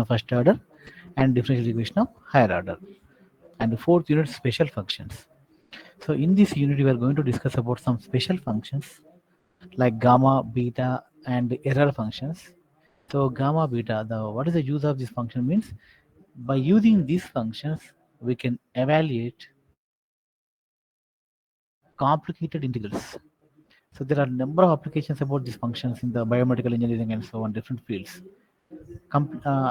of first order and differential equation of higher order. And the fourth unit, special functions. So in this unit, we are going to discuss about some special functions like gamma, beta, and error functions. So gamma, beta, what is the use of this function means by using these functions, we can evaluate complicated integrals. So there are a number of applications about these functions in the biomedical engineering and so on different fields.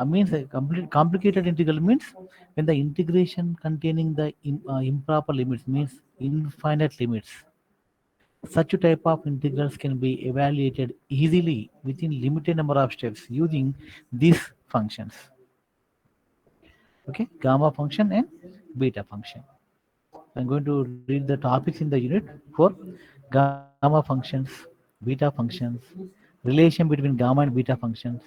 Means a complete complicated integral means when the integration containing the improper limits means infinite limits. Such a type of integrals can be evaluated easily within limited number of steps using these functions. Okay, gamma function and beta function. I'm going to read the topics in the unit for gamma functions, beta functions, relation between gamma and beta functions,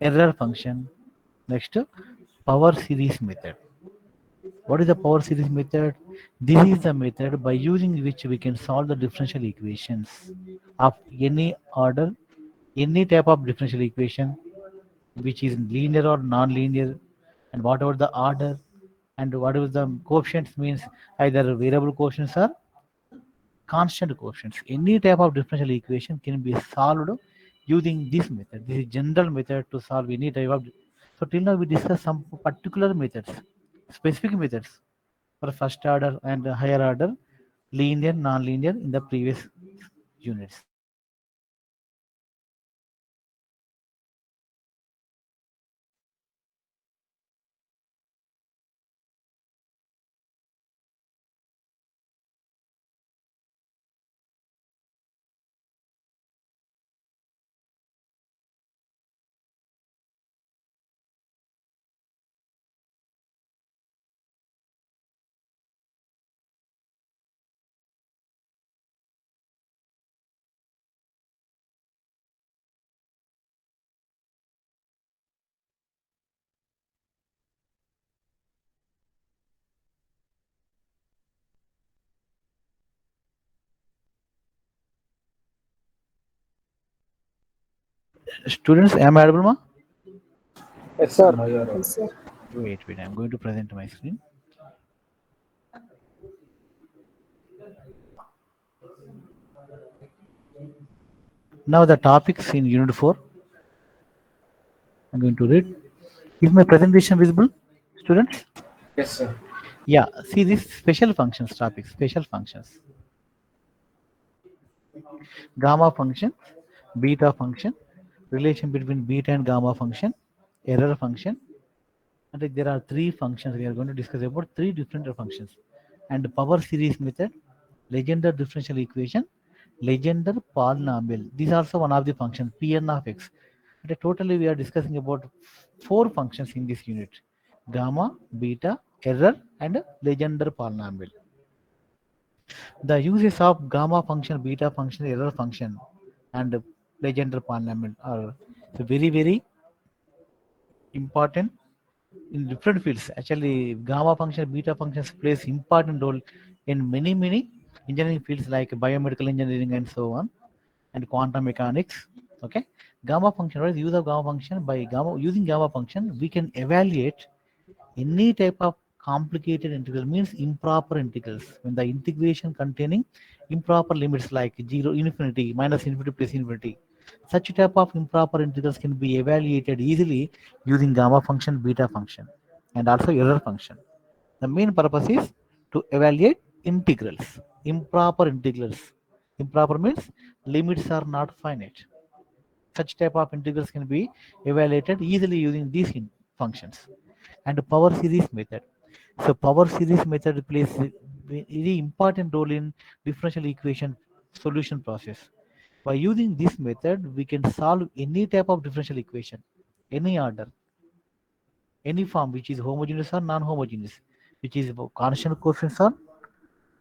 error function, next power series method. What is the power series method? This is the method by using which we can solve the differential equations of any order, any type of differential equation, which is linear or non-linear, and whatever the order, and whatever the coefficients means either variable coefficients or constant coefficients. Any type of differential equation can be solved using this method. This is general method to solve any type of. So till now we discussed some particular methods, specific methods for first order and higher order, linear, non-linear in the previous units. Students, am I audible, ma? Yes, sir. Yes, sir. Wait, I'm going to present my screen. Now the topics in unit 4. I'm going to read. Is my presentation visible, students? Yes, sir. Yeah, see this special functions topic, special functions. Gamma function, beta function, relation between beta and gamma function, error function, and there are three functions. We are going to discuss about three different functions, and power series method, Legendre differential equation, Legendre polynomial. These are also one of the functions, Pn of x. And totally we are discussing about four functions in this unit: gamma, beta, error, and Legendre polynomial. The uses of gamma function, beta function, error function, and Legendre polynomial are very important in different fields. Actually, gamma function, beta functions plays important role in many engineering fields like biomedical engineering and so on, and quantum mechanics. Okay, gamma function. What is the use of gamma function? By gamma using gamma function, we can evaluate any type of complicated integral means improper integrals when the integration containing improper limits like 0, infinity, minus infinity, plus infinity. Such type of improper integrals can be evaluated easily using gamma function, beta function, and also error function. The main purpose is to evaluate integrals, improper integrals. Improper means limits are not finite. Such type of integrals can be evaluated easily using these functions. And power series method. So power series method plays a very important role in differential equation solution process. By using this method, we can solve any type of differential equation, any order, any form which is homogeneous or non-homogeneous, which is constant coefficients or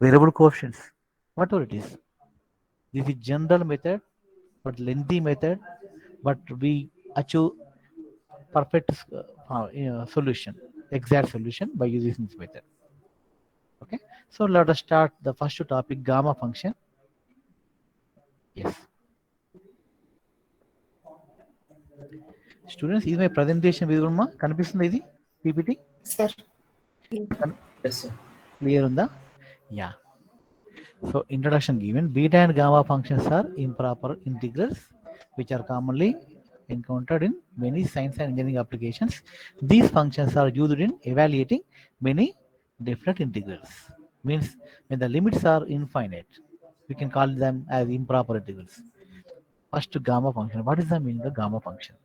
variable coefficients, whatever it is. This is general method, but lengthy method, but we achieve perfect solution, exact solution by using this method. Okay, so let us start the first topic, gamma function. Yes. Students ఇది my presentation విధులమ్మా కనిపిస్తుంది ఇది PPT Sir. Yes, sir. Clear ఉందా? Yeah. So introduction given, beta and gamma functions are improper integrals which are commonly encountered in many science and engineering applications. These functions are used in evaluating many different integrals. Means when the limits are infinite, we can call them as improper integrals. First, gamma function. What is the meaning of gamma function?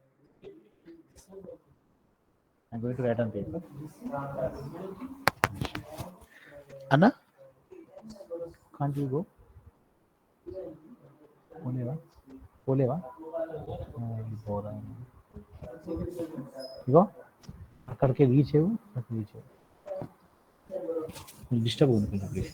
I'm going to write on paper. Anna, can't you go? పోలేవా పోరా ఇగో అక్కడికి reach అయ్యి అక్కడికి reach అయ్యి disturb ఉంది కొంచెం please.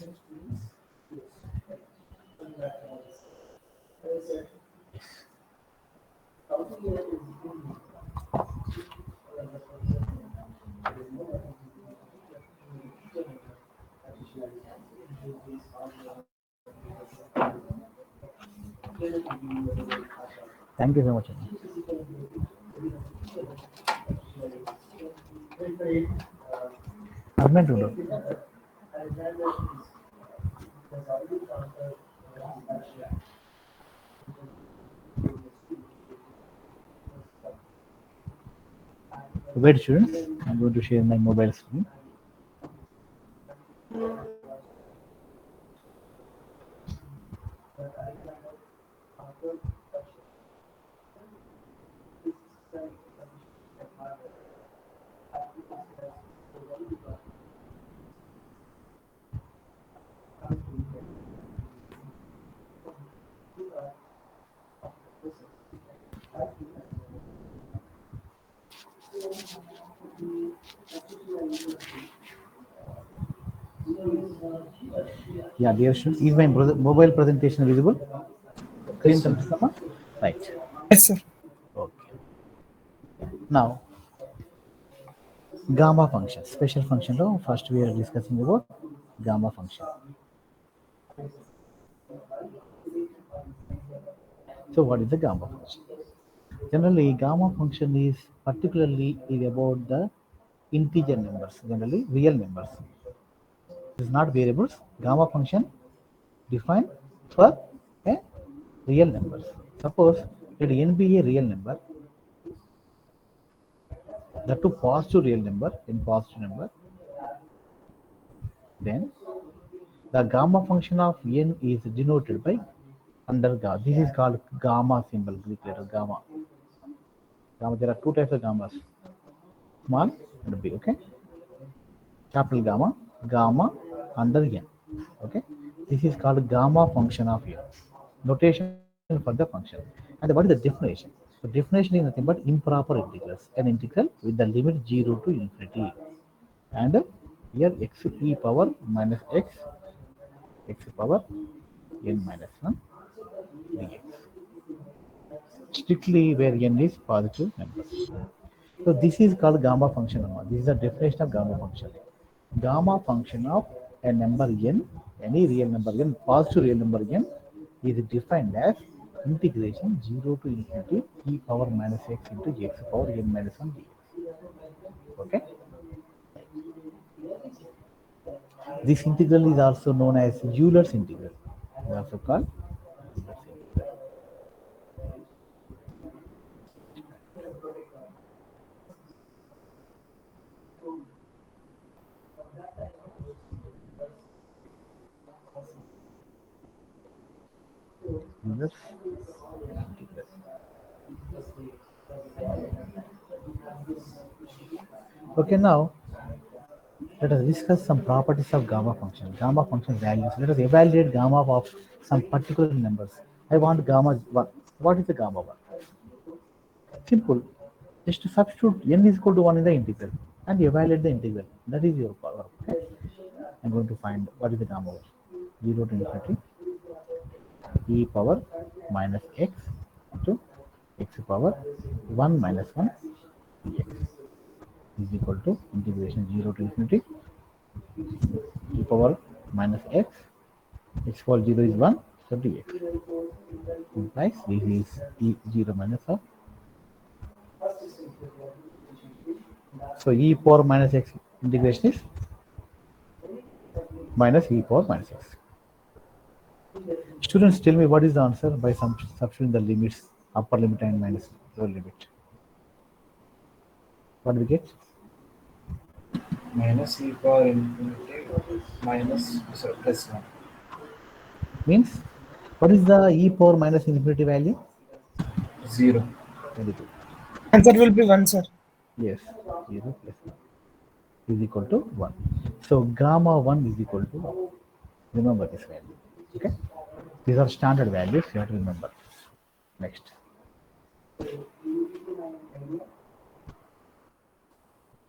Thank you so much అండి. అర్మెంట్ ఉండదు. Wait, students, I'm going to share my mobile screen. Yeah, dear students, is my mobile presentation visible? Screen కనిపిస్తుందా? Right. Yes, sir. Okay. Now, gamma function, special function. First, we are discussing about gamma function. So, what is the gamma function? Generally, gamma function is particularly about the integer numbers, generally real numbers. It is not variables. Gamma function defined for a real numbers. Suppose let n be a real number, that to positive real number, in positive number, then the gamma function of n is denoted by under gamma. This is called gamma symbol, Greek letter gamma. Gamma, there are two types of gammas, small and big. Okay, capital gamma, gamma under n. Okay, this is called gamma function of n. Notation for the function. And what is the definition? The definition is nothing but improper integrals. An integral with the limit 0 to infinity. And here x e power minus x, x power n minus 1 dx. Strictly where n is positive number. So this is called gamma function. This is the definition of gamma function. Gamma function of a number n, any real number n, positive real number n, is defined as integration 0 to infinity e power minus x into x power n minus 1 dx. Okay. This integral is also known as Euler's integral. It is also called Euler's integral. Euler's integral. Okay, now let us discuss some properties of gamma function. Gamma function values. Let us evaluate gamma of some particular numbers. I want gamma 1. What is the gamma 1? Simple. Just to substitute n is equal to 1 in the integral and evaluate the integral. That is your power. Okay? I'm going to find what is the gamma 1. 0 to infinity e power minus x to x power 1 minus 1 dx is equal to integration 0 to infinity e power minus x, x power 0 is 1, so dx implies this is e 0 minus of So e power minus x integration is minus e power minus x. Students, tell me what is the answer by substituting the limits, upper limit and minus lower limit. What do we get? Minus e power infinity minus, sorry, plus 1. Means, what is the e power minus infinity value? 0. Very good. Answer will be 1, sir. Yes, 0 plus 1 is equal to 1. So gamma 1 is equal to 1. Remember this value. Okay. These are standard values you have to remember. Next.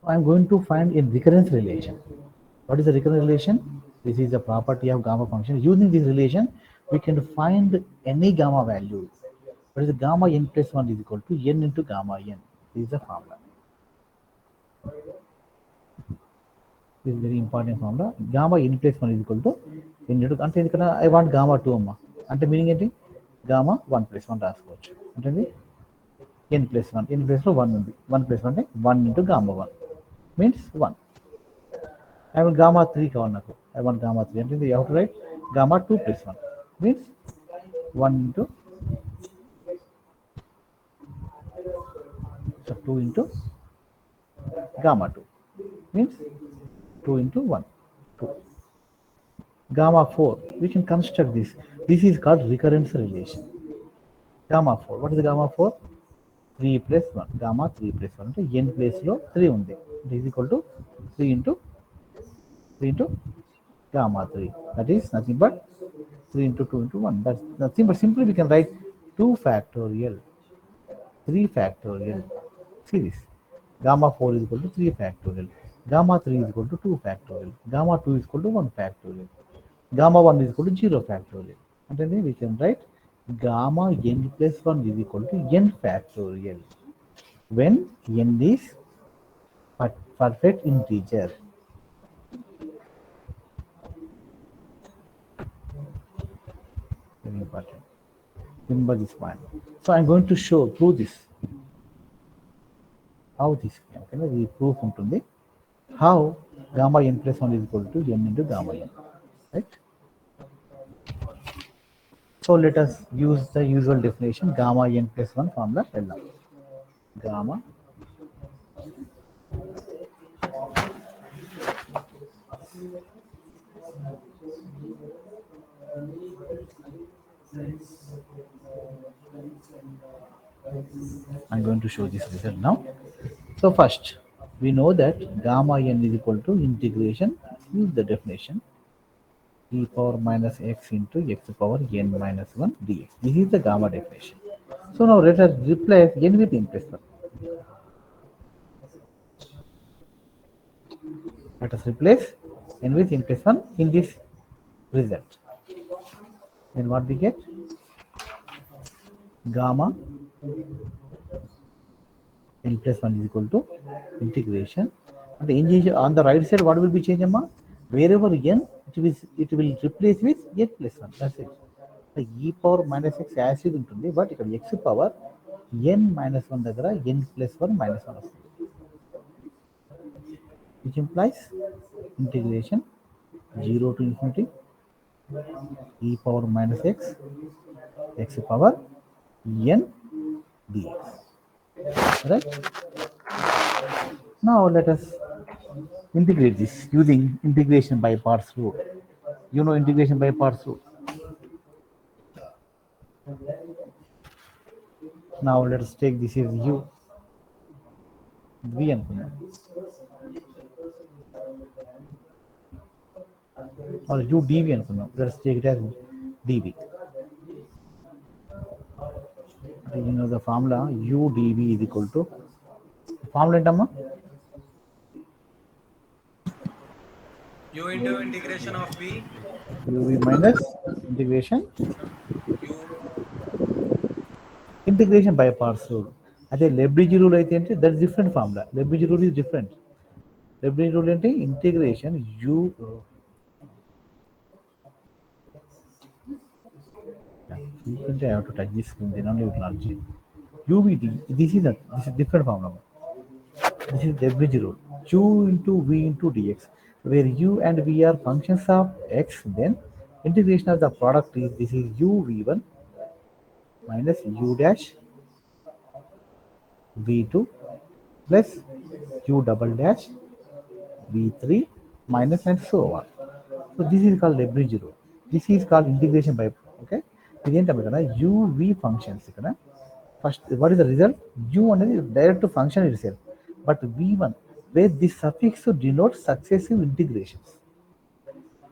I'm going to find a recurrence relation. What is the recurrence relation? This is the property of gamma function. Using this relation, we can find any gamma value. What is the gamma n plus 1 is equal to n into gamma n. This is the formula. This is very important formula. Gamma n plus 1 is equal to n into, అంటే ఇక్కడ I want gamma 2 అమ్మా. అంటే meaning ఏంటి? Gamma 1 plus 1 రాసుకోవచ్చు. అంటే n plus 1. n place లో 1 ఉంది. 1 plus 1 అంటే 1 into gamma 1. Means 1. I want gamma 3 కావాలి నాకు. I want gamma 3. అంటే you have to write gamma 2 plus 1. Means 1 into, so 2 into gamma 2. Means 2 into 1. 2. Gamma 4. We can construct this. This is called recurrence relation. Gamma 4. What is gamma 4? 3 plus 1. Gamma 3 plus 1. అంటే n place లో 3 ఉంది. It is equal to 3 into gamma 3. That is nothing but 3 into 2 into 1. That's nothing but simply we can write 2 factorial, 3 factorial. See this. Gamma 4 is equal to 3 factorial. Gamma 3 is equal to 2 factorial. Gamma 2 is equal to 1 factorial. Gamma 1 is equal to 0 factorial. And then we can write gamma n plus 1 is equal to n factorial when n is perfect integer. Very important. Remember this one. So I'm going to show through this how this can be proof ఉంటుంది. How gamma n plus 1 is equal to n into gamma n, right? So let us use the usual definition gamma n plus 1 formula. Gamma I'm going to show this result now. So first, we know that gamma n is equal to integration. Use the definition e power minus x into x power n minus 1 dx. This is the gamma definition. So now let us replace n with n plus 1. Let us replace n with n plus 1 in this result. Then what we get? Gamma n plus 1 is equal to integration. And the integration on the right side, what will be changed? Wherever n, it will replace with n plus 1. That's it. The e power minus x as it ఉంటుంది, but ఇక్కడ x power n minus 1 దగ్గర n plus 1 minus 1 వస్తుంది. Which implies integration 0 to infinity e power minus x, x power n dx. Right? Now let us integrate this using integration by parts rule. You know integration by parts rule. Now let us take this as u v అనుకుందాం, or u dv అనుకుందాం. Let us take it as dv. You know the formula u dv is equal to formula ఏంటమ్మా? u into integration of v uv minus integration by parts rule. అదే లెబ్రిజ్ rule అయితే అంటే that is different formula. Leibniz rule is different. Leibniz rule అంటే integration u I have to touch this screen, then only we can argue. UVD, this is different formula. This is Leibniz rule. U into V into dx, where u and v are functions of x, then integration of the product is this is u v1 minus u dash v2 plus u double dash v3 minus and so on. So this is called Leibniz rule. This is called integration by okay. ఇదేంటంటే కదా uv functions ఇక్కడ first what is the result? U అనేది direct function itself, but v1 where this suffix denotes successive integrations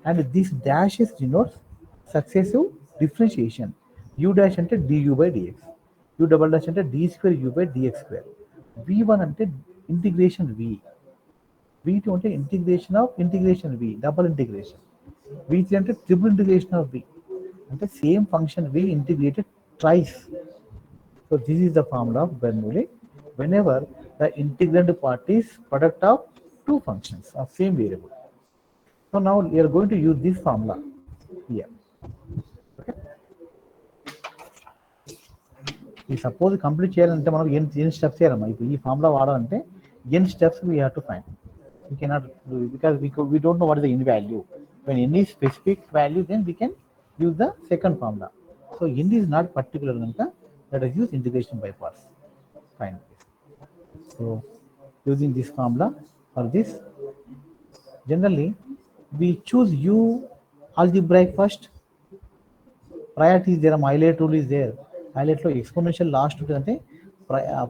and this dashes denotes successive differentiation. U dash అంటే du by dx, u double dash అంటే d square u by dx square, v1 అంటే integration v, v2 అంటే integration of integration v double integration, v3 అంటే triple integration of v అంటే same function v integrated thrice. So this is the formula of Bernoulli whenever the integrand part is product of two functions of same variable. So now we are going to use this formula here. Okay. ఈ suppose complete చేయాలంటే మనం n steps చేయాలమ్మా. ఇప్పుడు ఈ formula వాడాలంటే n steps we have to find. We cannot do it because we don't know what is the n value. When n is specific value, then we can use the second formula. So n is not particular, let us use integration by parts. Fine. So using this formula for this, generally we choose u algebraic first. Priority is there, Eilert rule is there. Eilert lo exponential last ante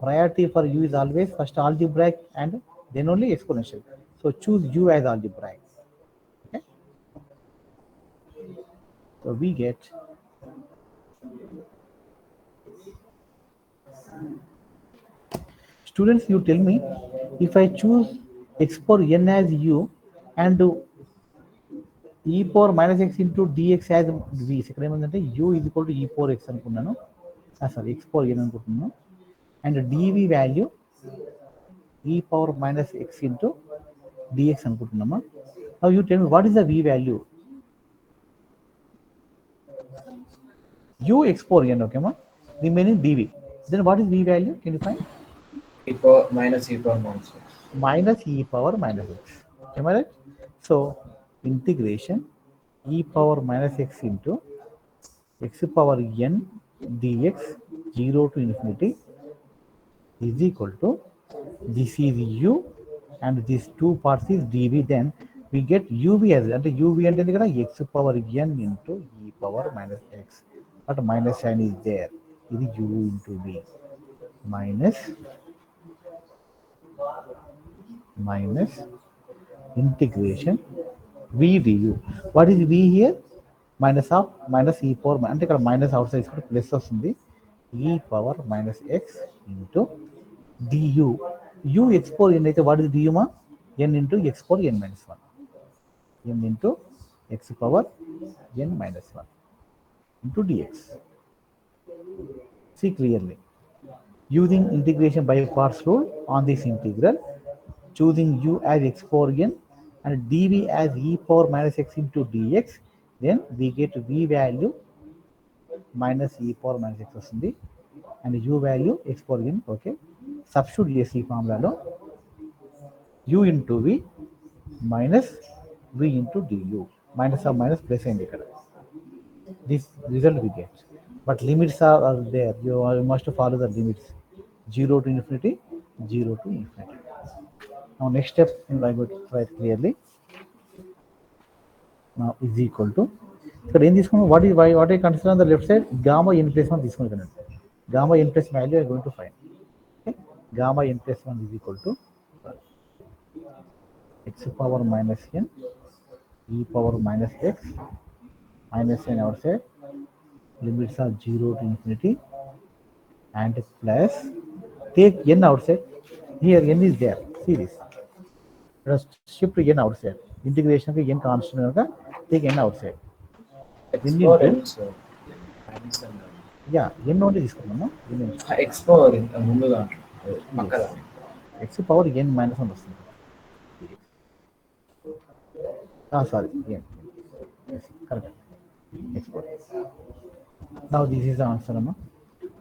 priority for u is always first algebraic and then only exponential. So choose u as algebraic. Okay. So we get students, you tell me, if I choose x power n as u and e power minus x into dx as v, ఇక్కడ ఏమంటే u is equal to e power x అనుకున్నాను, sorry x power n అనుకుంటున్నాను, and dv value e power minus x into dx అనుకుంటున్నామా. Now you tell me what is the v value? u x power n, okay ma, remaining dv. Then what is v value? Can you find? e power minus e power minus x. Minus e power minus x. Am I right? So integration e power minus x into x power n dx 0 to infinity is equal to this is u and these two parts is dv. Then we get uv as uv అంటే ఇక్కడ x power n into e power minus x, but minus sign is there. ఇది u into v minus integration v du. What is v here? Minus of minus e power అంటే ఇక్కడ minus out side plus వస్తుంది, e power minus x into du. u x power n అయితే what is du మా? n into x power n minus 1, n into x power n minus 1 into dx. See clearly. Using integration by parts rule on this integral, choosing u as x power n and dv as e power minus x into dx, then we get v value minus e power minus x వస్తుంది and u value x power n. Okay, substitute చేసి ఈ ఫార్ములాలో u into v minus v into du, minus of minus plus అయింది ఇక్కడ. This result we get, but limits are there. You must follow the limits, 0 to infinity, 0 to infinity. Now next step I go to write clearly. Now is equal to, ఇక్కడ ఏం తీసుకున్నాం, what I consider on the left side, gamma n plus 1 తీసుకున్నాను. Gamma n plus value I am going to find. Okay, gamma n plus 1 is equal to x power minus n e power minus x minus n outside, limits are 0 to infinity and plus, take n outside. Here n is there, see this, let us shift n outside. Integration ki n constant hoga, take n outside. X power n, sir. Minus n. Yeah, n only తీసుకున్నాము. x power n ముందు దాంట్లో పక్కన x power n minus 1 వస్తుంది. Sorry, n. Yes, correct. X power. Now this is the answer, amma.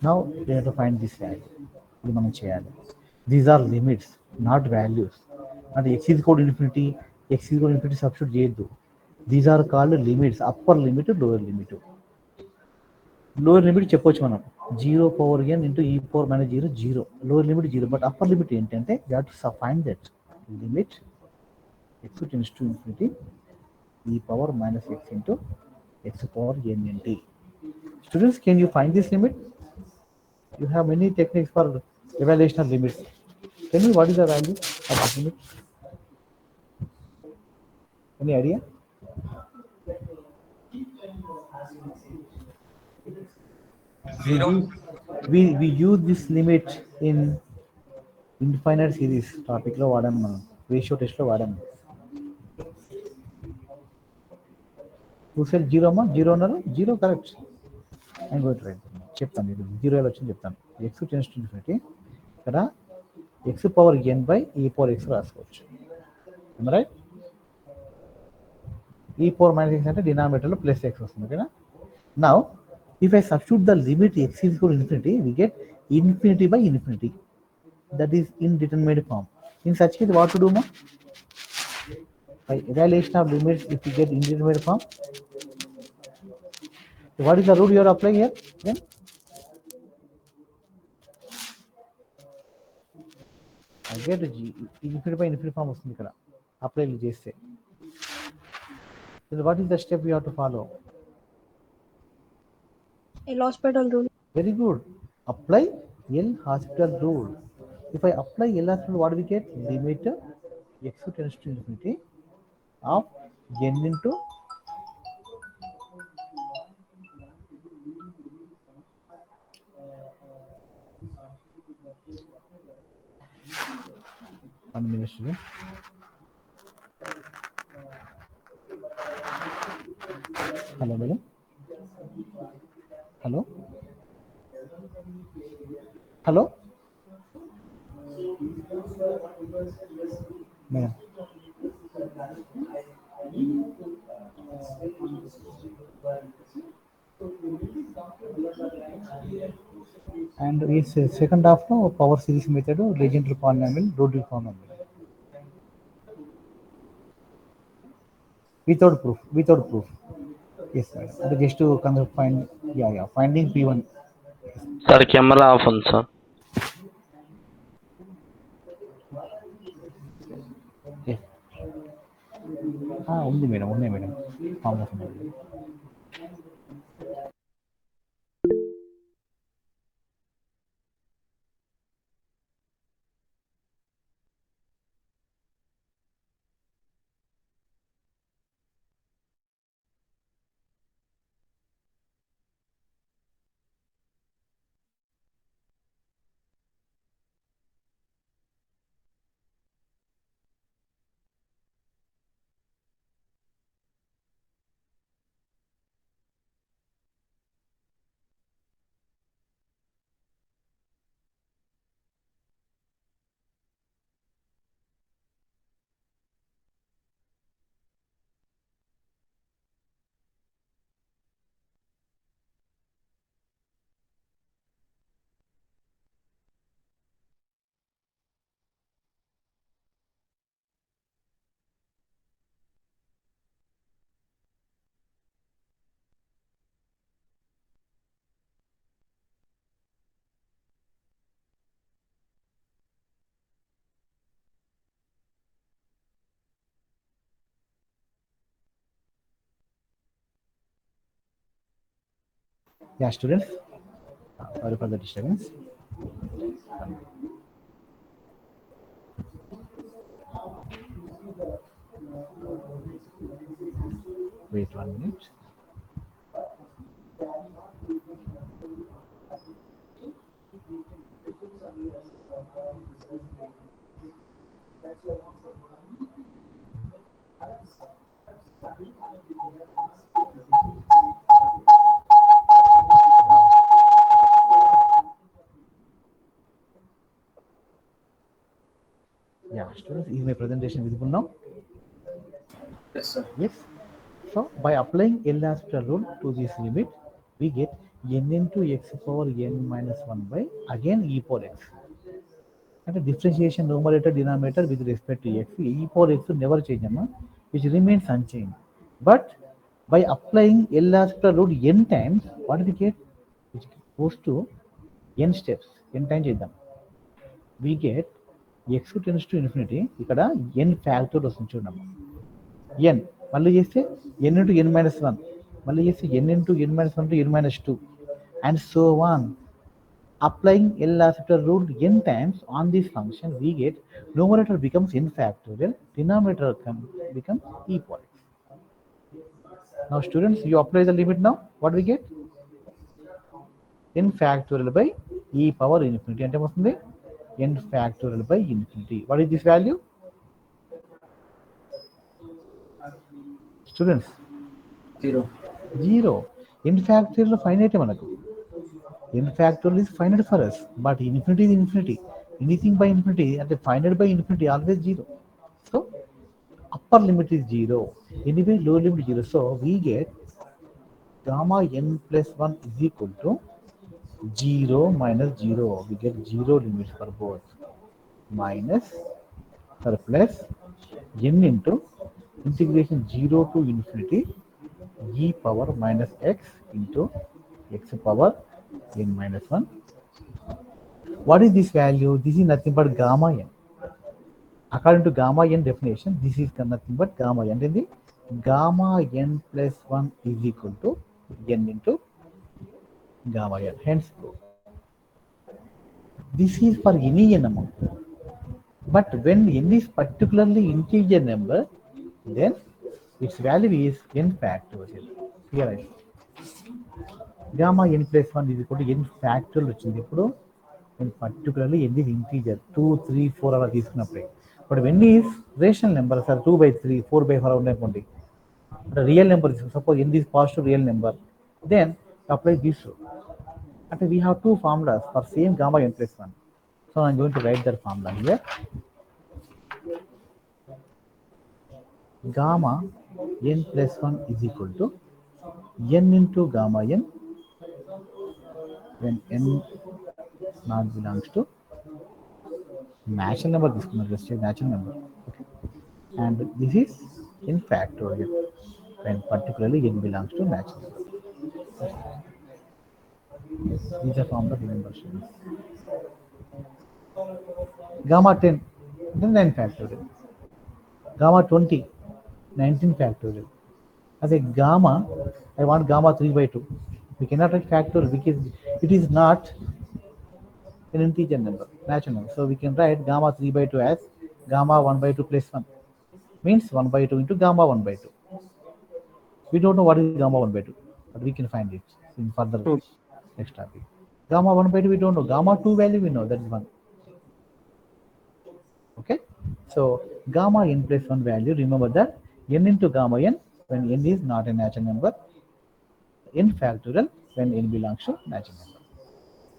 Now we have to find this value. ఇది మనం చేయాలి. These are limits. not values. And x is equal to infinity, x is equal to infinity substitute చేయొద్దు. These are called limits, upper limit, lower limit. Lower limit చెప్పొచ్చు మనం 0 power n into e power minus 0 0. Lower limit 0, but upper limit ఏంటంటే we have to find that limit x tends to infinity e power minus x into x power n into. Students, can you find this limit? You have many techniques for evaluation of limits. Tell me what is the value of this limit? Any idea? Zero. We use this limit in infinite series topic లో వాడాము మనం, ratio test లో వాడాము. Two cell zero అమ్మా, zero అన్నారు, zero correct. And go right చెప్తాను, ఇది zero ఎలా వచ్చింది చెప్తాను. ఎక్స్ టెన్స్ టు ఇన్ఫినిటీ, ఇక్కడ ఎక్స్ పవర్ ఎన్ బై ఈ పవర్ ఎక్స్ రాసుకోవచ్చు, రైట్. ఈ పవర్ మైనస్ ఎక్స్ అంటే డినామినేటర్లో ప్లస్ ఎక్స్ వస్తుంది, ఓకేనా. Now if I substitute the limit x is equal to infinity, we get infinity by infinity, that is indeterminate form. In such case, what to do, ma? By evaluation of limits, if you get indeterminate form, so what is the rule you are applying here? Then I get infinity by infinity form వస్తుంది ఇక్కడ apply చేస్తే. So what is the step we have to follow? L'Hospital rule. Very good. Apply L'Hospital rule. If I apply L'Hospital, what do we get? Limit x tends to infinity of n into one minute. Hello, madam. Hello. Hello. Madam. And is second half no power series method, legendary polynomial, Rodil polynomial. Without proof. Yes, sir. Just to kind of find, finding P1. Sir camera off ఉంది sir. ఉంది madam, ఉన్నాయి madam, form of ఉంది. Yeah, students, sorry for the disturbance. Wait 1 minute. Yeah, students, is my presentation visible now? Yes, sir. Yes. So by applying L'Hospital rule to this limit, we get n into x power n minus 1 by again e power x. అంటే differentiation numerator denominator with respect to x e power x never change అమ్మా which remains unchange but by applying L'Hospital rule n times what we get which goes to n steps n times చేద్దాం we get x tends to infinity ఇక్కడ n factor వస్తుంది చూడమ్మా n మళ్ళీ చేస్తే n into n minus one మళ్ళీ చేస్తే n into n minus one to n minus two and so on applying L after rule n times on this function, we get numerator becomes n factorial, denominator becomes e power x. Now students, you apply the limit now, what we get? N factorial by e power infinity. And n factorial by infinity. What is this value? Students? 0. N factorial finite manaku. N factorial is finite for us, but infinity is infinity. Anything by infinity, and the finite by infinity always 0. So upper limit is 0. Anyway, lower limit is 0. So we get gamma n plus 1 is equal to 0 minus 0. We get 0 limits for both. Minus or plus n into integration 0 to infinity e power minus x into x power n minus 1. What is this value? This is nothing but gamma n. According to gamma n definition, this is nothing but gamma n. And the gamma n plus 1 is equal to n into gamma n. Hence, this is for any n amount. But when n is particularly integer number, then its value is n factorial. Here I see. Gamma n plus 1 is equal to n factorial వచ్చింది ఇప్పుడు and particularly n is integer 2 3 4 అలా తీసుకున్నప్పుడే but when is rational number sir 2 by 3 4 by 4 ఉన్నాయనుకోండి real number suppose n is positive real number then apply this rule అంటే we have two formulas for same gamma n plus 1 so I'm going to write that formula here gamma n plus 1 is equal to n into gamma n when n not belongs to natural number, this is natural number, okay. And this is in factorial when particularly n belongs to natural number. These are formed of number students. Gamma 10, then 9 factorial. Gamma 20, 19 factorial. As a gamma, I want gamma 3 by 2. We cannot write factorial because it is not an integer number, natural number. So we can write gamma 3 by 2 as gamma 1 by 2 plus 1. Means 1 by 2 into gamma 1 by 2. We don't know what is gamma 1 by 2, but we can find it in further next topic. Gamma 1 by 2 we don't know. Gamma 2 value we know, that is 1. Okay. So gamma n plus 1 value, remember that n into gamma n when n is not a natural number, n factorial when n belongs to natural number.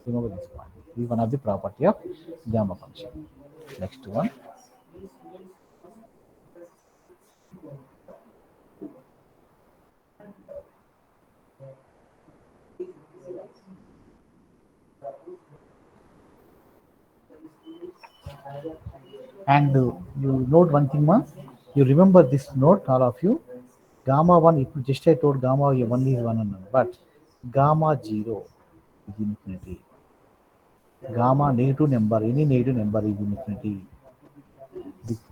Remember this point. This is one of the property of gamma function. Next one. And you note one thing, ma. You remember this note, all of you. Gamma 1, if just I told gamma 1 is 1, but gamma 0 is infinity. Gamma negative number, any negative number is infinity.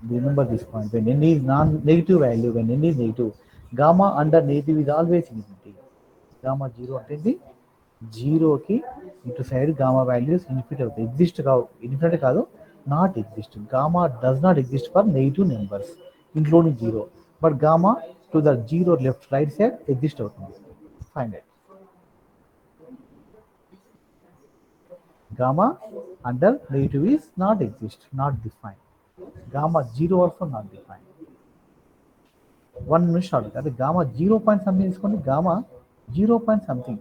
Remember this point. When n is non-negative value, when n is negative, gamma under negative is always infinity. Gamma 0 అంటే 0 కి ఇటు side gamma values infinity అవుతాయి. Exist కావు, infinity కాదు, not exist. Gamma does not exist for negative numbers, including 0. But gamma to the 0 left right side exist అవుతుంది. Find it. Gamma under negative is not exist, not defined. Gamma 0 also not defined. 1 minute short. That is gamma 0 point something is called gamma 0 point something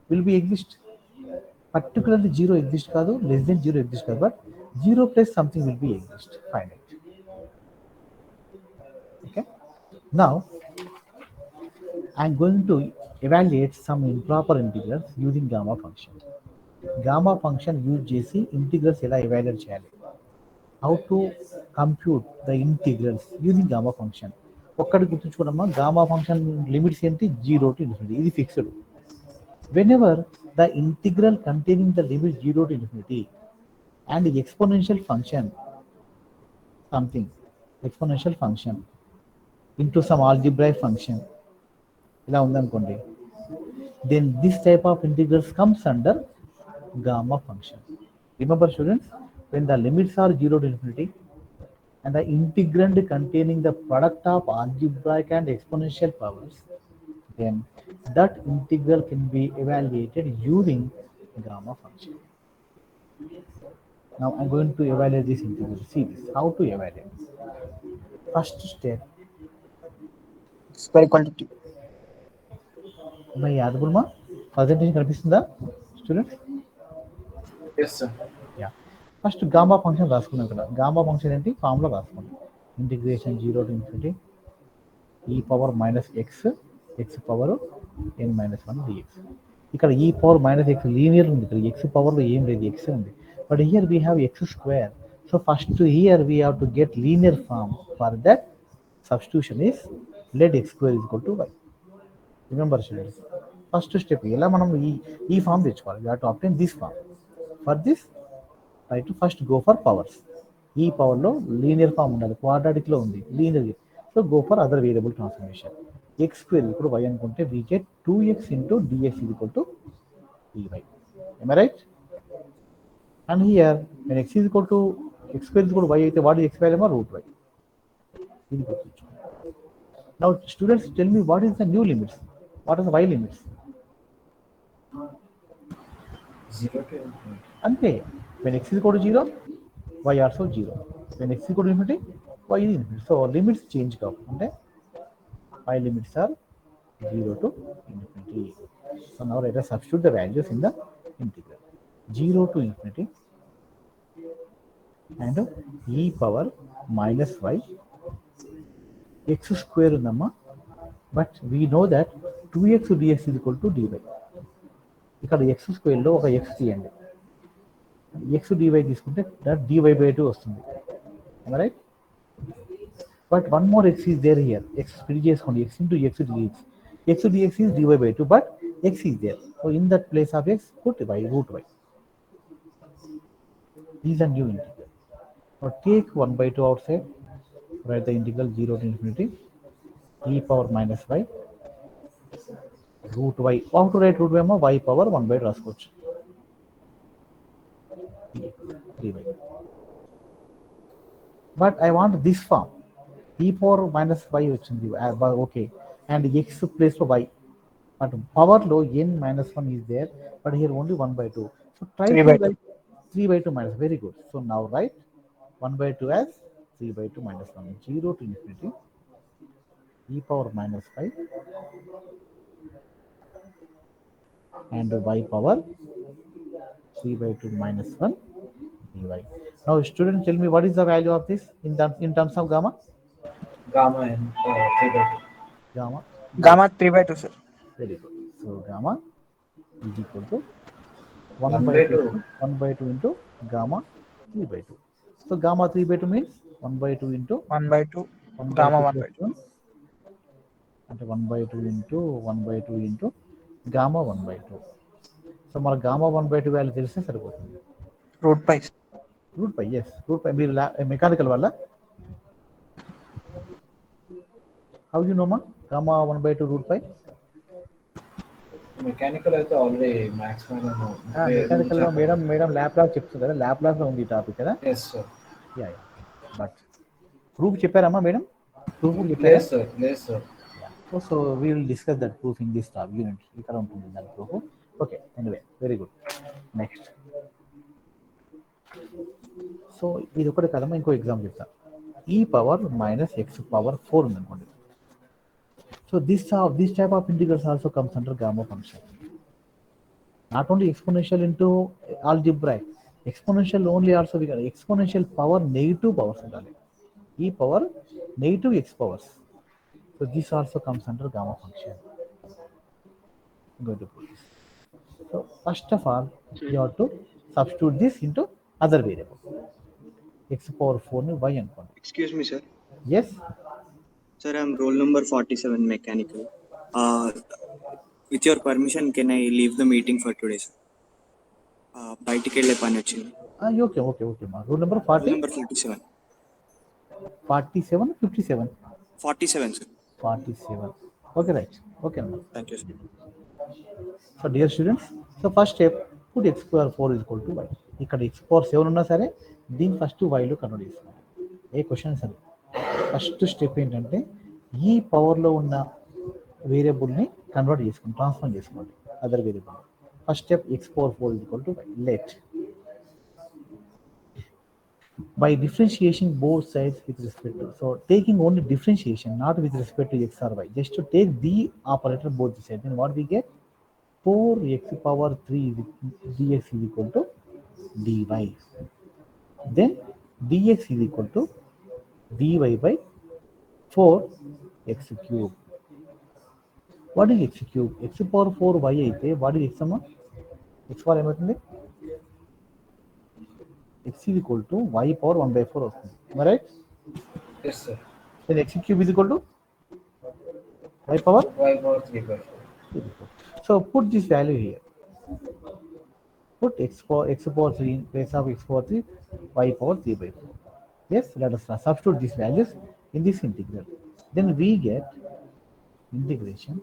will be exist. Particularly 0 exist kaadu, less than 0 exist kaadu, but 0 plus something will be exist. Find it. Okay. Now I am going to evaluate some improper integrals using gamma function. Gamma function use చేసి integrals ఎలా evaluate చేయాలి how to compute the integrals using gamma function. ఒక్కటి గుర్తుంచుకోవడమ్మా, gamma function limits ఏంటి, 0 to infinity, ఇది fixed. Whenever the integral containing the limit 0 to infinity and the exponential function something exponential function into some algebraic function ఇలా ఉందనుకోండి, then this type of integrals comes under gamma function. Remember students, when the limits are 0 to infinity and the integrand containing the product of algebraic and exponential powers, then that integral can be evaluated using gamma function. Now I'm going to evaluate this integral. See this, how to evaluate. First step, Square equal to t. my యాదగుల్మా presentation కనిపిస్తుందా students? Yes, sir. Yeah, first gamma function రాసుకున్నాం. ఇక్కడ gamma function ఏంటి, formula రాసుకున్నాం. Integration 0 to infinity e power minus x, x power n minus 1 dx. ఇక్కడ e power minus x linear ఉంది, ఇక్కడ x పవర్లో ఏం లేదు, ఎక్స్ ఉంది. But here we have x square. So first here we have to get linear form. For that substitution is let X square is equal to y. Remember students, first step ఎలా మనం ఈ form తెచ్చుకోవాలి. You have to obtain this form. For this try to first go for powers. ఈ పవర్లో linear form ఉండాలి, క్వాడ్రాటిక్లో ఉంది linear. So go for other variable transformation. X square ఇప్పుడు వై అనుకుంటే we get 2x into dx is equal to dy. Am I right? And here when x is equal to x square is equal to y అయితే what is x value? Root y. ఇది గుర్తుంచుకోండి. Now students tell me what is the new limits? What are the y limits? 0 to infinity. అంతే. When x is equal to 0, y also 0. When x is equal to infinity, y is infinity. So limits change కావు. అంటే y limits are 0 to infinity. So now let us substitute the values in the integral. 0 to infinity and e power minus y x square ఉందమ్మా. But we know that 2x dx is equal to dy. ఇక్కడ x స్క్వేర్లో ఒక x తీయండి, x dy తీసుకుంటే that dy by 2 వస్తుంది. Right? But one more x is there here. X split చేసుకోండి, x into x dx. X dx is dy by 2, but x is there. So in that place of x put y, root y. These are new integral. Now take 1 by 2 outside, write the integral 0 to infinity e power minus y root y. How to write root y? Y power 1 by 2 రాసుకోవచ్చు. 3y. But I want this form. e power minus y వచ్చింది, okay, and x place to y. But power లో n minus 1 is there, but here only 1 by 2. So try 3 to by 2. write 3 by 2 minus. Very good. So now write 1 by 2 as 3 by 2 minus 1. 0 to infinity e power minus 5 and y power 3 by 2 minus 1 dy. Now student, tell me what is the value of this in terms of gamma? Gamma n 3 by 2. Gamma. Gamma 3 by 2, sir. Very good. So gamma is equal to 1 1 by by 2 2. 1 by 2 into gamma 3 by 2. So gamma 3 by 2 means 1 by 2 into 1 by 2. 1 by Gamma 2 1 by 2. plus 1. అంటే 1 by 2 into 1 by 2 into gamma 1 by 2. So మన gamma 1 by 2 value తెలిస్తే సరిపోతుంది. Root pi. Root pi, yes, root pi. మీరు mechanical వల్ల how you know మా gamma 1 by 2 root pi? Mechanical అయితే already maximum mechanical లో madam lab చెప్తుంది కదా, ల్యాబ్ లో ఉంది ఈ టాపిక్ కదా. Yes sir. Yeah yeah. But proof చెప్పారమ్మా మేడం? ప్రూఫ్ చెప్పారా? లేదు సార్, లేదు sir. So we will discuss that proof in this top unit. ఇక్కడ ఉంటుంది దాని proof. Okay, anyway, very good. Next, so ఇది ఒకటి కదమ్మా, ఇంకో ఎగ్జాంపుల్ చెప్తా. ఈ పవర్ మైనస్ ఎక్స్ పవర్ 4 ఉంది అనుకోండి. So this type of integrals also comes under gamma function. Not only exponential into algebraic, exponential only also we got exponential power negative powers undaali. E power negative x powers. So this also comes under gamma function. I'm going to put this. So first of all, you have to substitute this into other variable. x power 4 ని y అనుకోండి. Excuse me, sir. Yes, Sir, I'm roll number 47 mechanical. With your permission, can I leave the meeting for today, sir? బయటికి వెళ్ళే పని వచ్చింది. okay మా rule number Roll 40 number 47. 47 57 47, sir. 47. Okay, right. Okay అమ్మా. Thank you, sir. So dear students, so first step put x power 4 equal to y. ఇక్కడ x power 7 ఉన్నా సరే దీన్ని ఫస్ట్ వైలో కన్వర్ట్ చేస్తున్నాం. ఏ క్వశ్చన్ సరే ఫస్ట్ స్టెప్ ఏంటంటే ఈ పవర్లో ఉన్న వేరియబుల్ని కన్వర్ట్ చేసుకోండి, ట్రాన్స్ఫార్మ్ చేసుకోండి other variable. First step x power 4 equal to y. Let by differentiating both sides with respect to, so taking only differentiation not with respect to x or y, just to take the operator both the sides, then what we get 4x power 3 dx is equal to dy, then dx is equal to dy by 4x cube. What is x cube? X power 4 y అయితే what is x అమ్మా? x power ఏమవుతుంది? x is equal to y power 1 by 4 వస్తుంది. Am I right? Yes, sir. Then x cube is equal to y power. Y power 3 by 4. So put this value here. Put x power 3 in place of x power 3, y power 3 by 4. Yes, let us substitute these values in this integral. Then we get integration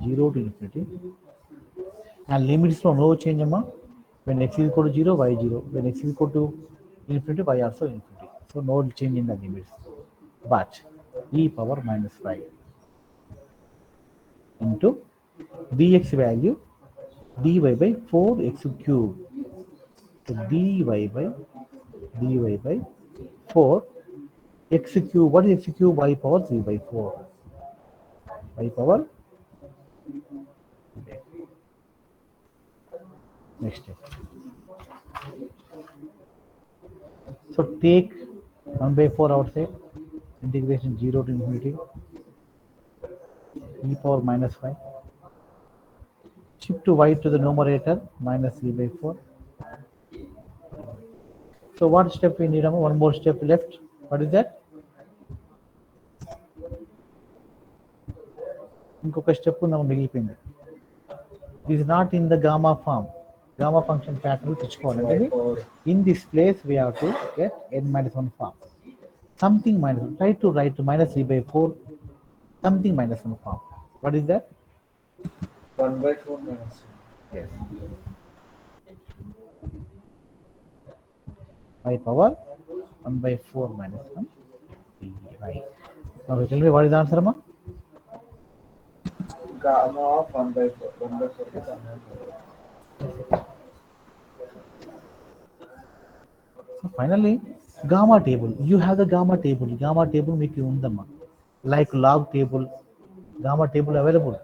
0 to infinity. And limits no change amma. When x is equal to 0, y 0. When x is equal to infinity, y also infinity. So no change in the limits. But e power minus 5 into dx value dy by 4x cube. So dy by 4 x cube. What is x cube? Y power 3 by 4. Y power. Next step. So take 1 by 4 outside, integration 0 to infinity, e power minus 5. Shift to y to the numerator, minus 3 by 4. So what step we need? One more step left. What is that? ఇంకొక step నాకు మిగిలిపోయింది. This is not in the gamma form. Gamma function pattern తెచ్చుకోవాలంటే in this place we have to get n minus 1 form. Something minus, try to write minus 3 by 4, something minus 1 form. What is that? 1 by 4 minus 1. Yes. Y power 1 by 4 minus 1 dy. Now tell me what is the answer, Amma? Gamma of 1 by 4. 1 by 4 is gamma of 4. So finally, gamma table. You have the gamma table. Gamma table make you undamma. Like log table, gamma table available.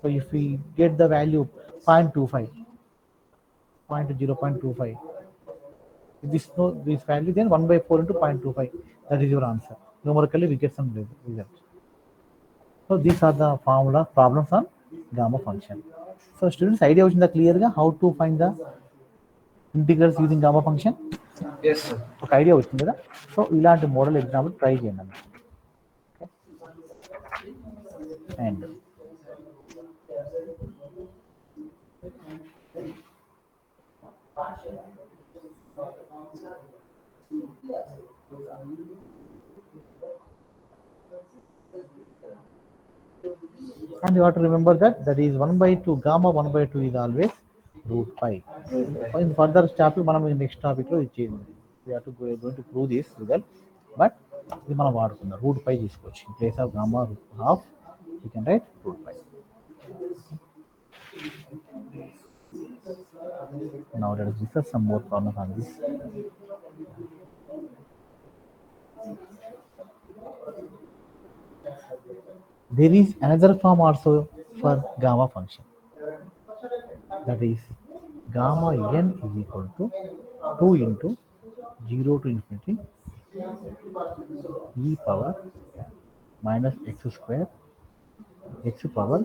So if we get the value 0.25, 0.25, if this value, then 1 by 4 into 0.25. That is your answer. Numerically, we get some result. So these are the formula problems on gamma function. So students, idea was clear how to find the integrals using gamma function. Yes, sir. ఒక idea వచ్చింది కదా. So ఇలాంటి model example try చేయండి అన్న. And and you have to remember that is 1 by 2, gamma 1 by 2 is always root pi. In further topic మనం next topic లో ఇచ్చేది we have to going to prove this result, but ఇది మనం వాడుకుందాం root pi తీసుకోవచ్చు. In place of gamma half you can write root pi. Now let us discuss some more problems on this. There is another form also for gamma function, that is gamma n is equal to 2 into 0 to infinity e power minus x square x power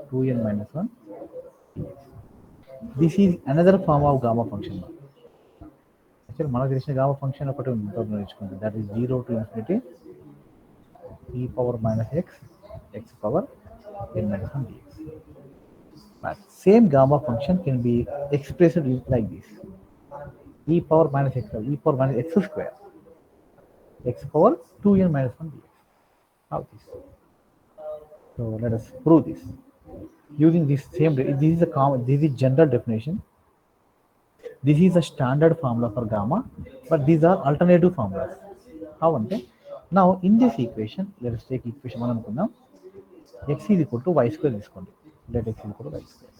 2n minus 1 dx. This is another form of gamma function. Actual మనకు తెలిసిన gamma function ఒకటి ఉంది నేర్చుకుంది, that is 0 to infinity e power minus x x power n minus 1 dx. But same gamma function can be expressed like this: e power minus x square x power 2n minus 1 dx. How this? So let us prove this using this same. This is general definition. This is a standard formula for gamma, but these are alternative formulas. How ante? Now in this equation, let us take equation 1 అనుకుందాం. X is equal to y square తీసుకోండి. Let x is equal to y square.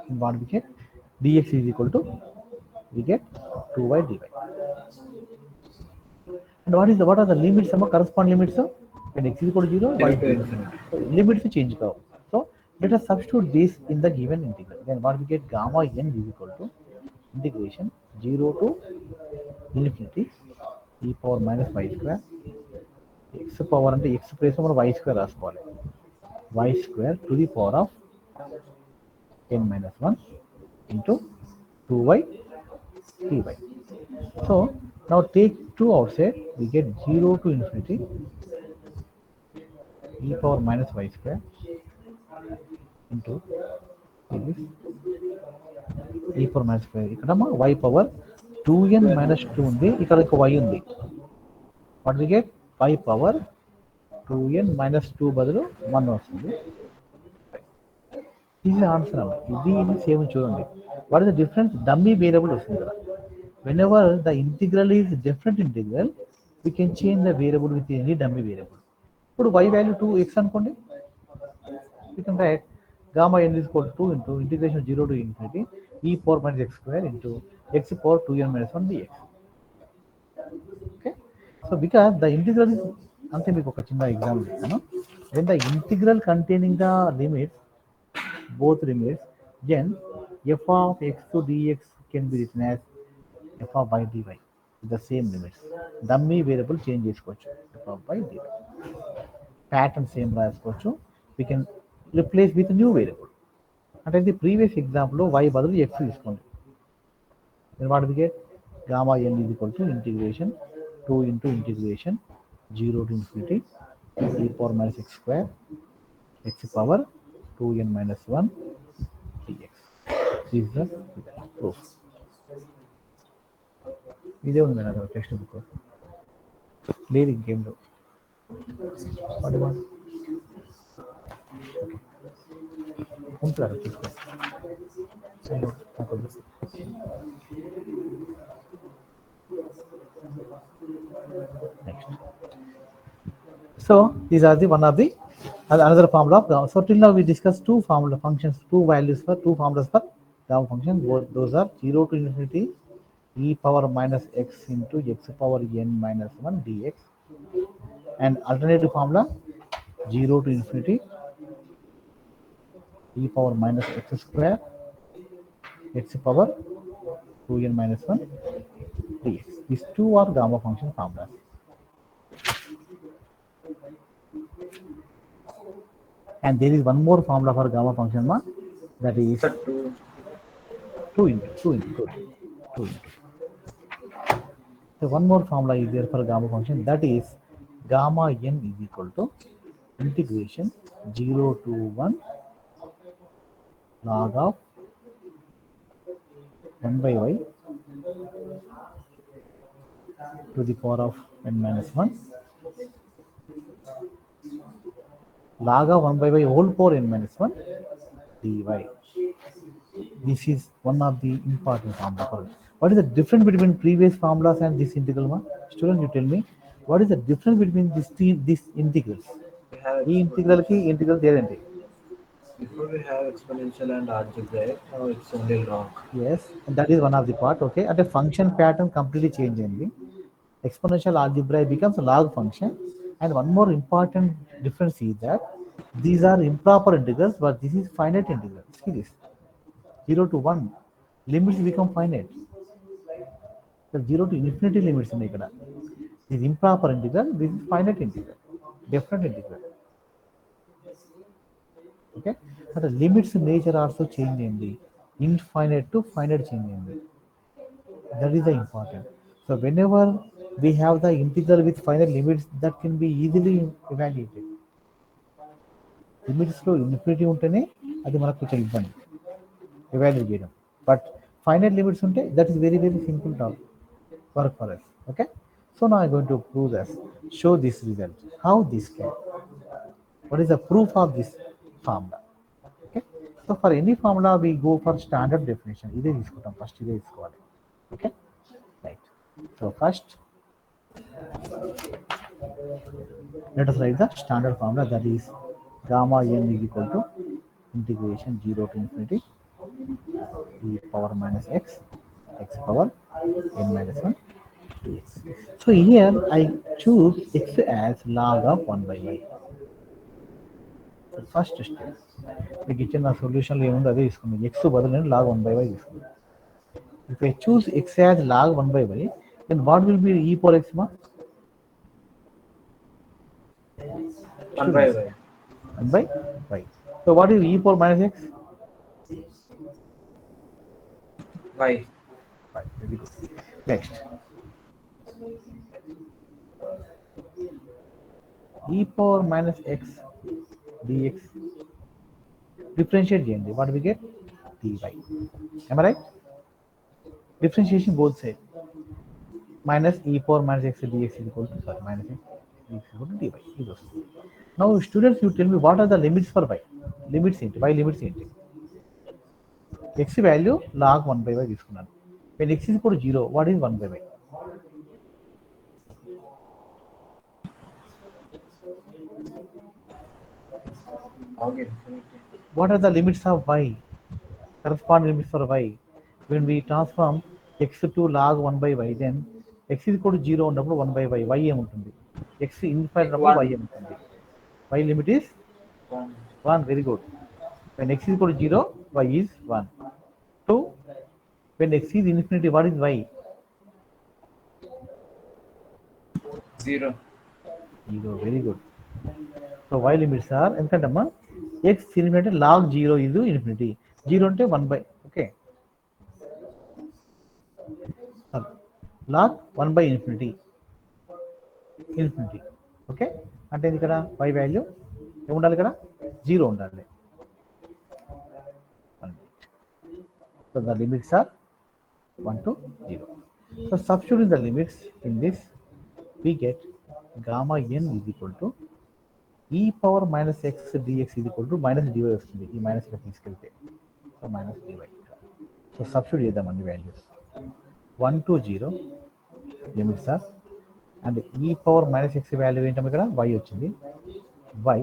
And what we get? Dx is equal to, we get 2y dy. And what are the limits? Corresponding limits. When x is equal to 0, y is equal to 0. Limits change kavu. So let us substitute this in the given integral. Then what we get? Gamma n is equal to integration 0 to infinity e power minus y square x power అంటే x place మనం y square రాసుకోవాలి. Y square to the power of n minus 1 into 2y dy. So now take 2 outside, we get 0 to infinity e power minus y square into this e power minus square. ఇక్కడ y power 2n minus 2 ఉంది, ఇక్కడ ఒక y ఉంది. What we get? y power 2n minus 2 బదులు 1 వస్తుంది. ఇది answer అమ్మ. ఇది సేమ్ చూడండి. What is the difference? Dummy variable వస్తుంది కదా. Whenever the integral is different integral, we can change the variable with any dummy variable. ఇప్పుడు y value 2x అనుకోండి, we can write gamma n is equal to 2 into integration 0 to infinity e power minus x square into x power 2n minus 1 dx. Okay, so because the integral is, అంటే మీకు ఒక చిన్న example ఇస్తాను. when the integral containing the limits, both limits, then f of x to dx can be written as f of y dy with the same limits. Dummy variable change చేసుకోవచ్చు. f of y dy pattern same రాసుకోవచ్చు. we can replace with new variable. అంటే ఇది previous ఎగ్జాంపుల్లో y బదులు x తీసుకోండి. then what we get? Gamma n is equal to integration 2 into integration 0 to infinity e power minus x square x power 2n minus 1 dx. This is the proof. ఇదే ఉంది madam text book లేదు, ఇంకేం లేవు. ఉంటారు తీసుకోండి. Next. So these are the one of the another formula of gamma. So till now we discussed two formula functions, two values for two formulas for gamma function. Those are 0 to infinity e power minus x into x power n minus 1 dx, and alternative formula 0 to infinity e power minus x square x power 2n minus 1 dx. These two are gamma function formulas. And there is one more formula for gamma function, that is 2 into. So one more formula is there for gamma function, that is gamma n is equal to integration 0 to 1 log of 1 by y to the power of n minus 1 log of 1 by y whole power n minus 1 dy. This is one of the important formula. What is the difference between previous formulas and this integral? Student, you tell me, what is the difference between these integrals? The integral ki integral there. Before we have exponential and algebraic, now it's only log. Yes, and that is one of the part. Okay, and the function pattern completely changed. Exponential algebra becomes a log function, and one more important difference is that these are improper integrals, but this is finite integral. See this, 0 to 1 limits become finite. The 0 to infinity limits in ikkada. This is improper integral, this is finite integral, different integral. Okay, but the limits in nature also change in the infinite to finite change in the. That is the important. So whenever we have the integral with final limits, that can be easily evaluated. Limits లో infinity ఉంటేనే అది మనకు కొంచెం ఇబ్బంది evaluate చేయడం. But finite limits ఉంటే that is very very simple to work for us. Okay. So now I'm going to prove this, show this result. How this can? What is the proof of this formula? Okay. So for any formula we go for standard definition. ఇదే తీసుకుంటాం first, ఇదే తీసుకోవాలి. Okay. Right. So first let us write the standard formula, that is gamma n is equal to integration 0 to infinity e power minus x power n minus 1 dx. So here I choose x as log of 1 by y. First step మీకు ఇచ్చిన సొల్యూషన్లో ఏముందో అదే తీసుకున్నాను. X బదులు నేను log 1 by y తీసుకున్నాను. If I choose x as log 1 by y, then what will be e power x మా 1 by y. 1 by y. So what is e power minus x? Y. Y. Very good. Next, e power minus x dx. Differentiate చేయండి. What we get? dy. Am I right? Differentiation both side. Minus e power minus x dx is equal to, sorry, minus x is equal to dy. ఇది వస్తుంది. Now students, you tell me what are the limits for y? Limits ఏంటి? Y limits ఏంటి? x value log 1 by y తీసుకున్నాను. When x is equal to 0, what is 1 by y? Log infinity. What are the limits of y? Corresponding limits for y. When we transform x to log 1 by y, then x is equal to 0 ఉన్నప్పుడు 1 by y, y ఏముంటుంది? x infinite ఉన్నప్పుడు y ఏముంటుంది? Y limit is 1. 1. Very good. When x is equal to 0, y is 1. 2. When x is infinity, what is y? 0. 0. Very good. So y limits are ఎంతమ్మా? x infinity log 0 is infinity. 0 అంటే 1 by, okay. Log 1 by infinity. Infinity. Okay. అంటే ఇక్కడ y value ఏముండాలి? ఇక్కడ 0 ఉండాలి. So the limits are 1 to 0. So substituting the limits in this, we get gamma n is equal to e power minus x dx is equal to minus dy వస్తుంది. ఈ minus ఇక్కడ తీసుకెళ్తే so minus dy. So substitute చేద్దాం అన్ని values. 1 to 0 limits are, and ఈ power minus x value ఏంటో ఇక్కడ y వచ్చింది. y,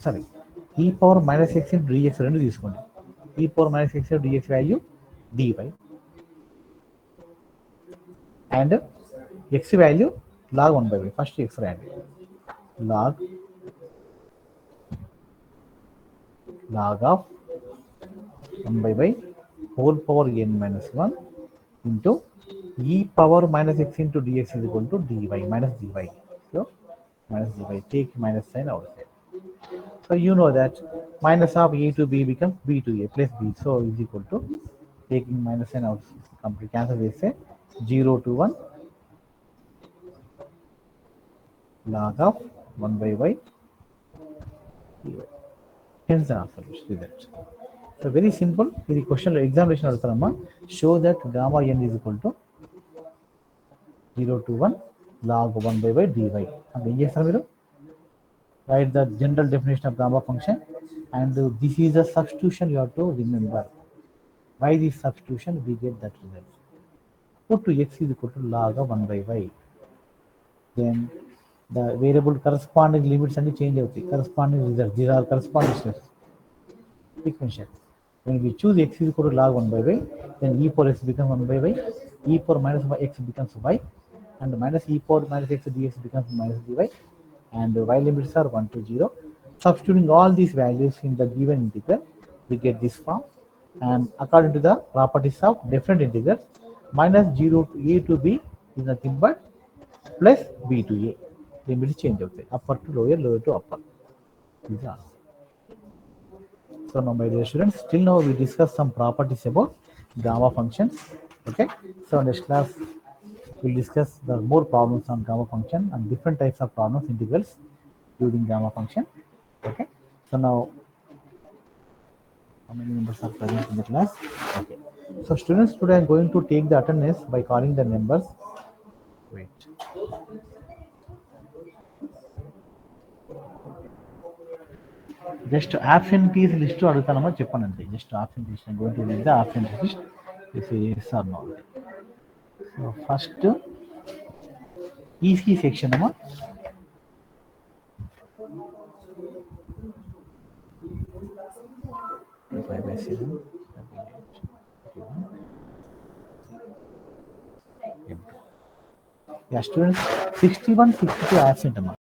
సారీ, ఈ power minus x into dx రెండు తీసుకోండి. ఈ power minus x into dx value dy, and x value log 1 by y. First x రాయండి. log of 1 by y whole power n minus 1 into e power minus x into dx is equal to dy minus dy. So minus dy, take minus sign outside. So you know that minus of a to b becomes b to a plus b. So is equal to, taking minus sign out, complete cancel this, 0 to 1 log of 1 by y dy. Hence the answer result. So very simple. ఇది question examination అడుగుతారమ్మా. Show that gamma n is equal to 0 to 1 log 1 by y dy. అంటే ఏం చేస్తారు మీరు? Write the general definition of gamma function, and this is a substitution you have to remember. By this substitution we get that result. Put to x is equal to log of 1 by y. Then the variable corresponding limits and change అవుతాయి. Corresponding results, these are corresponding steps. Sequential. When we choose x is equal to log 1 by y, then e power x becomes 1 by y, e power minus x becomes y, and minus e power minus x dx becomes minus dy, and y limits are 1 to 0. Substituting all these values in the given integral, we get this form. And according to the properties of different integrals, minus 0 to a to b is nothing but plus b to a. Limits change అవుతాయి. Upper to lower, lower to upper. These are. So now, my dear students, till now we discussed some properties about gamma functions. Okay. So next class we'll discuss the more problems on gamma function and different types of problems integrals using gamma function. Okay. So now, how many members are present in the class? Okay. So students, today I'm going to take the attendance by calling the numbers. Wait. Just absentees list అడుగుతానమ్మా చెప్పండి. Just absent list. I'm going to read the absent list. This is yes or no. So first EC section అమ్మా. Yeah, students 61, 62 absent అమ్మా.